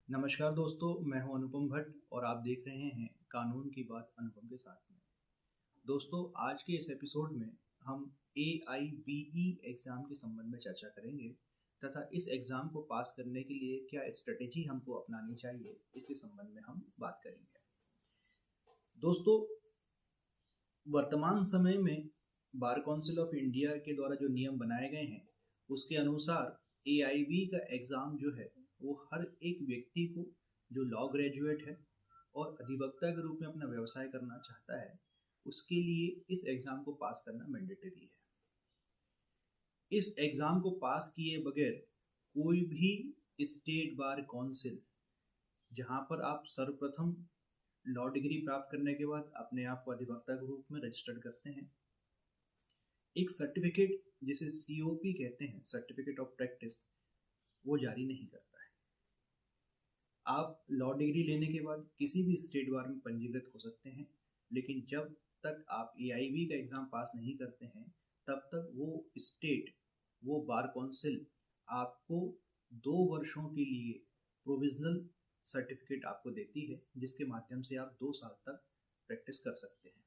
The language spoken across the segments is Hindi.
नमस्कार दोस्तों, मैं हूं अनुपम भट्ट और आप देख रहे हैं कानून की बात अनुपम के साथ में। दोस्तों, आज के इस एपिसोड में हम AIBE एग्ज़ाम के संबंध में चर्चा करेंगे तथा इस एग्ज़ाम को पास करने के लिए क्या स्ट्रेटेजी हमको अपनानी चाहिए, इसके संबंध में हम बात करेंगे। दोस्तों, वर्तमान समय में बार काउंसिल ऑफ इंडिया के द्वारा जो नियम बनाए गए हैं, उसके अनुसार AIB का एग्ज़ाम जो है वो हर एक व्यक्ति को जो लॉ ग्रेजुएट है और अधिवक्ता के रूप में अपना व्यवसाय करना चाहता है, उसके लिए इस एग्ज़ाम को पास करना मैंडेटरी है। इस एग्ज़ाम को पास किए बगैर कोई भी स्टेट बार काउंसिल, जहाँ पर आप सर्वप्रथम लॉ डिग्री प्राप्त करने के बाद अपने आप को अधिवक्ता के रूप में रजिस्टर्ड करते हैं, एक सर्टिफिकेट जिसे COP कहते हैं, सर्टिफिकेट ऑफ प्रैक्टिस, वो जारी नहीं करता है। आप लॉ डिग्री लेने के बाद किसी भी स्टेट बार में पंजीकृत हो सकते हैं, लेकिन जब तक आप AIB का एग्ज़ाम पास नहीं करते हैं, तब तक वो बार काउंसिल आपको 2 वर्षों के लिए प्रोविजनल सर्टिफिकेट आपको देती है, जिसके माध्यम से आप 2 साल तक प्रैक्टिस कर सकते हैं।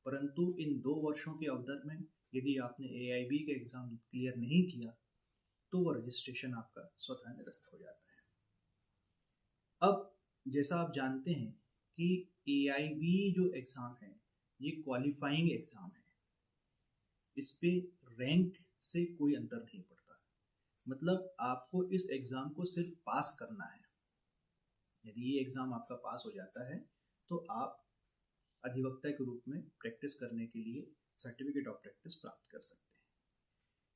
परंतु इन 2 वर्षों के अवधि में यदि आपने AIB का एग्ज़ाम क्लियर नहीं किया, तो वो रजिस्ट्रेशन आपका स्वतः निरस्त हो जाता है। अब जैसा आप जानते हैं कि AIB जो एग्ज़ाम है, ये क्वालिफाइंग एग्ज़ाम है। इस पे रैंक से कोई अंतर नहीं पड़ता। मतलब आपको इस एग्ज़ाम को सिर्फ पास करना है। यदि ये एग्ज़ाम आपका पास हो जाता है, तो आप अधिवक्ता के रूप में प्रैक्टिस करने के लिए सर्टिफिकेट ऑफ प्रैक्टिस प्राप्त कर सकते हैं।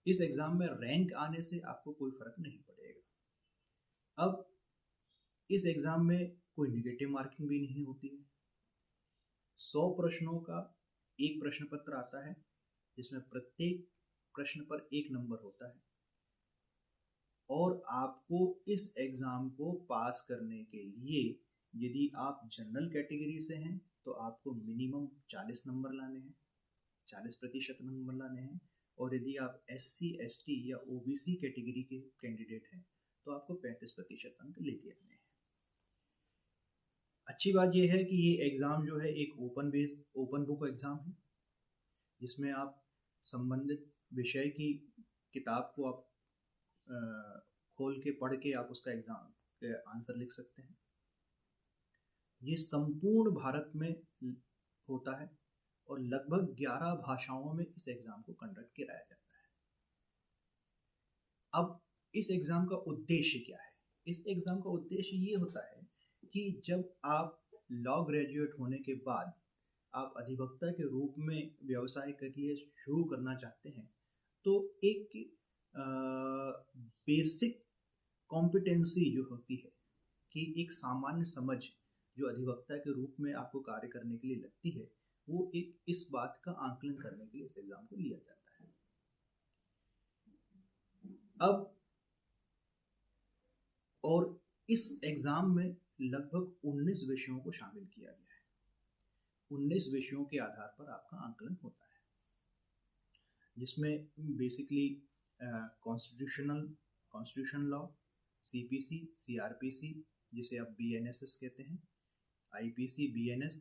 इस एग्ज़ाम में रैंक आने से आपको कोई फ़र्क नहीं पड़ेगा। अब इस एग्ज़ाम में कोई नेगेटिव मार्किंग भी नहीं होती है। 100 प्रश्नों का एक प्रश्न पत्र आता है, जिसमें प्रत्येक प्रश्न पर 1 नंबर होता है और आपको इस एग्ज़ाम को पास करने के लिए यदि आप जनरल कैटेगरी से हैं, तो आपको मिनिमम 40 नंबर लाने हैं, 40% नंबर लाने हैं, और यदि आप SC, ST या OBC कैटेगरी के कैंडिडेट हैं, तो आपको 35% अंक लेके आने हैं। अच्छी बात यह है कि ये एग्ज़ाम जो है एक ओपन बुक एग्ज़ाम है, जिसमें आप संबंधित विषय की किताब को आप खोल के पढ़ के आप उसका एग्ज़ाम के आंसर लिख सकते हैं। ये संपूर्ण भारत में होता है और लगभग 11 भाषाओं में इस एग्ज़ाम को कंडक्ट कराया जाता है। अब इस एग्ज़ाम का उद्देश्य क्या है? इस एग्ज़ाम का उद्देश्य ये होता है कि जब आप लॉ ग्रेजुएट होने के बाद आप अधिवक्ता के रूप में व्यवसाय के लिए शुरू करना चाहते हैं, तो एक बेसिक कॉम्पिटेंसी जो होती है कि एक सामान्य समझ जो अधिवक्ता के रूप में आपको कार्य करने के लिए लगती है, वो एक इस बात का आंकलन करने के लिए इस एग्ज़ाम को लिया जाता है। अब और इस एग्ज़ाम में लगभग 19 विषयों को शामिल किया गया है। 19 विषयों के आधार पर आपका आंकलन होता है, जिसमें basically constitution law, CPC, CRPC जिसे आप BNSS कहते हैं, IPC, BNS,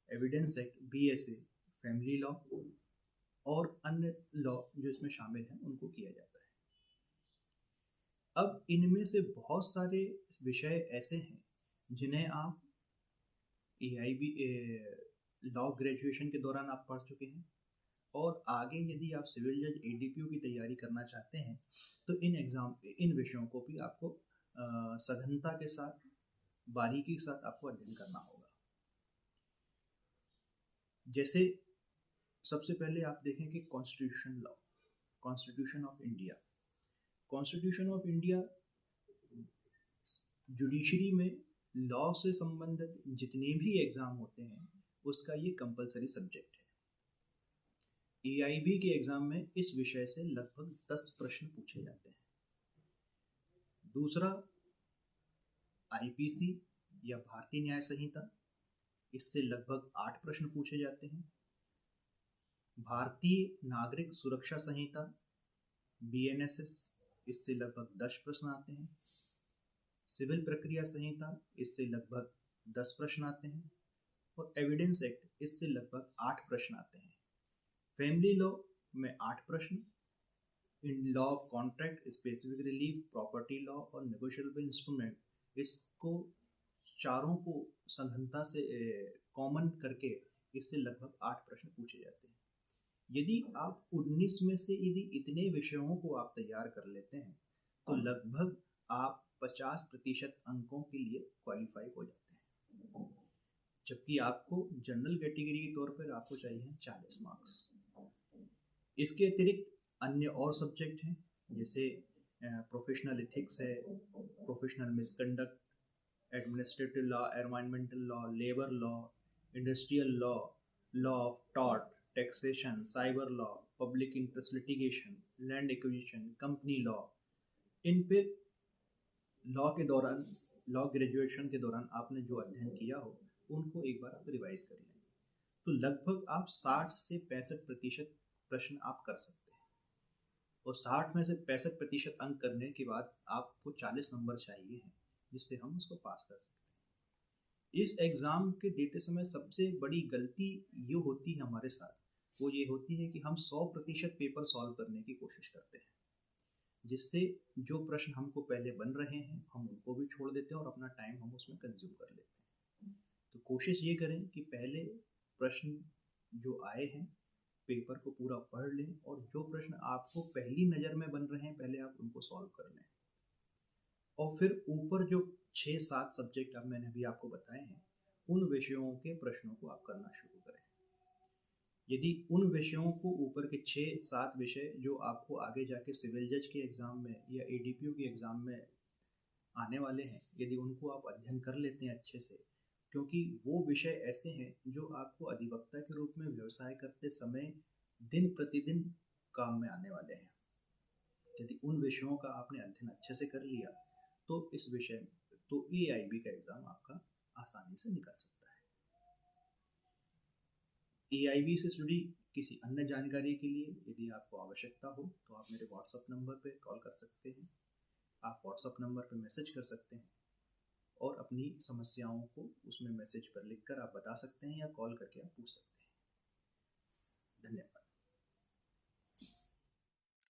evidence act, BSA, family law और अन्य लॉ जो इसमें शामिल हैं, उनको किया जाता है। अब इनमें से बहुत सारे विषय ऐसे हैं जिन्हें आप AIB लॉ ग्रेजुएशन के दौरान आप पढ़ चुके हैं, और आगे यदि आप सिविल जज ADPO की तैयारी करना चाहते हैं, तो इन विषयों को भी आपको सघनता के साथ, बारीकी के साथ आपको अध्ययन करना होगा। जैसे सबसे पहले आप देखें कि constitution law, constitution of India. Constitution of India judiciary में लॉ से संबंधित जितने भी एग्ज़ाम होते हैं, उसका ये कंपलसरी सब्जेक्ट है। AIB के एग्ज़ाम में इस विषय से लगभग 10 प्रश्न पूछे जाते हैं। दूसरा, IPC या भारतीय न्याय संहिता, इससे लगभग 8 प्रश्न पूछे जाते हैं। भारतीय नागरिक सुरक्षा संहिता, BNSS, इससे लगभग 10 प्रश्न आते हैं। सिविल प्रक्रिया संहिता, इससे लगभग 10 प्रश्न आते हैं। और एविडेंस एक्ट, इससे लगभग 8 प्रश्न आते हैं। फैमिली लॉ में 8 प्रश्न, in law of contract, specific relief, property law और नेगोशिएबल इंस्ट्रूमेंट, इसको चारों को सघनता से कॉमन करके इससे लगभग 8 प्रश्न पूछे जाते हैं। यदि आप 19 में से यदि इतने विषयों को आप तैयार कर लेते हैं तो लगभग आप 50% अंकों के लिए क्वालिफाई हो जाते हैं, जबकि आपको जनरल कैटेगरी के तौर पर आपको चाहिए 40 मार्क्स। इसके अतिरिक्त अन्य और सब्जेक्ट हैं, जैसे प्रोफेशनल एथिक्स है, professional misconduct, administrative law, environmental law, labour law, industrial law, law of tort, taxation, cyber law, public interest litigation, land acquisition, company law. इन पे लॉ के दौरान, लॉ ग्रेजुएशन के दौरान आपने जो अध्ययन किया हो उनको एक बार आप रिवाइज कर लें, तो लगभग आप 60 से 65% प्रश्न आप कर सकते हैं। और 60 में से 65% अंक करने के बाद आपको 40 नंबर चाहिए हैं, जिससे हम उसको पास कर सकते हैं। इस एग्ज़ाम के देते समय सबसे बड़ी गलती ये होती है हमारे साथ, वो ये होती है कि हम 100% पेपर सॉल्व करने की कोशिश करते हैं, जिससे जो प्रश्न हमको पहले बन रहे हैं हम उनको भी छोड़ देते हैं और अपना टाइम हम उसमें कंज्यूम कर लेते हैं। तो कोशिश ये करें कि पहले प्रश्न जो आए हैं पेपर को पूरा पढ़ लें, और जो प्रश्न आपको पहली नज़र में बन रहे हैं पहले आप उनको सॉल्व कर लें, और फिर ऊपर जो 6-7 सब्जेक्ट अब मैंने अभी आपको बताए हैं उन विषयों के प्रश्नों को आप करना शुरू करें। यदि उन विषयों को, ऊपर के 6-7 विषय जो आपको आगे जाके सिविल जज के एग्ज़ाम में या एडीपीओ के एग्ज़ाम में आने वाले हैं, यदि उनको आप अध्ययन कर लेते हैं अच्छे से, क्योंकि वो विषय ऐसे हैं जो आपको अधिवक्ता के रूप में व्यवसाय करते समय दिन प्रतिदिन काम में आने वाले हैं। यदि उन विषयों का आपने अध्ययन अच्छे से कर लिया तो इस विषय में तो एआईबी का एग्ज़ाम आपका आसानी से निकल सकता है। एआईबी से जुड़ी किसी अन्य जानकारी के लिए यदि आपको आवश्यकता हो तो आप मेरे व्हाट्सएप नंबर पर कॉल कर सकते हैं, आप व्हाट्सएप नंबर पर मैसेज कर सकते हैं और अपनी समस्याओं को उसमें मैसेज पर लिखकर आप बता सकते हैं या कॉल करके आप पूछ सकते हैं। धन्यवाद।